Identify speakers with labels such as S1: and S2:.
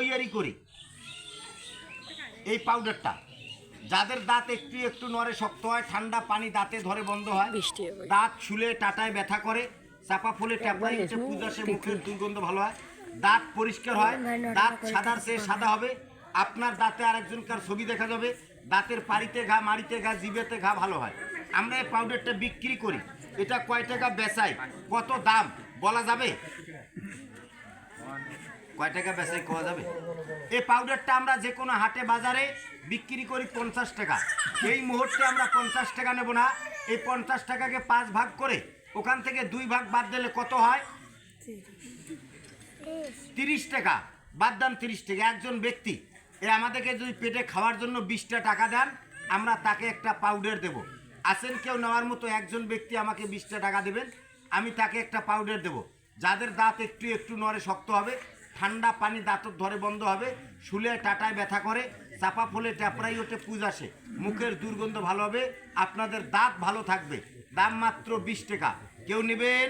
S1: তৈরি করি এই পাউডারটা। যাদের দাঁত একটু একটু নড়ে, শক্ত হয়, ঠান্ডা পানি দাঁতে ধরে বন্ধ হয়, দাঁত শুলে টাটায় ব্যথা করে, চাপা ফুলে ট্যাপড়াই উঠে পুজাসে মুখের দুর্গন্ধ ভালো হয়, দাঁত পরিষ্কার হয়, দাঁত সাদার চেয়ে সাদা হবে, আপনার দাঁতে আরেকজনকার ছবি দেখা যাবে, দাঁতের পাড়িতে ঘা, মাড়িতে ঘা, জিভেতে ঘা ভালো হয়। আমরা এই পাউডারটা বিক্রি করি। এটা কয় টাকা বেচাই, কত দাম বলা যাবে? কয় টাকা বেচাই কোয়া যাবে? এই পাউডারটা আমরা যে কোনো হাটে বাজারে বিক্রি করি 50 টাকা। এই মুহূর্তে আমরা 50 টাকা নেব না। এই 50 টাকাকে 5 ভাগ করে ওখান থেকে 2 ভাগ বাদ দিলে কত হয়? 30 টাকা। বাদ দেন 30 টাকা। একজন ব্যক্তি আমাদেরকে যদি পেটে খাওয়ার জন্য 20টা টাকা দেন, আমরা তাকে একটা পাউডার দেব। আসেন কেউ নেওয়ার মতো? একজন ব্যক্তি আমাকে 20টা টাকা দেবেন, আমি তাকে একটা পাউডার দেব। যাদের দাঁত একটু একটু নড়ে, শক্ত হবে, ঠান্ডা পানি দাঁত ধরে বন্ধ হবে, শুলে টাটায় ব্যথা করে, চাপা ফুলে ট্যাপড়াই ওঠে পুজ আসে, মুখের দুর্গন্ধ ভালো হবে, আপনাদের দাঁত ভালো থাকবে। দাম মাত্র 20 টাকা। কেউ নেবেন?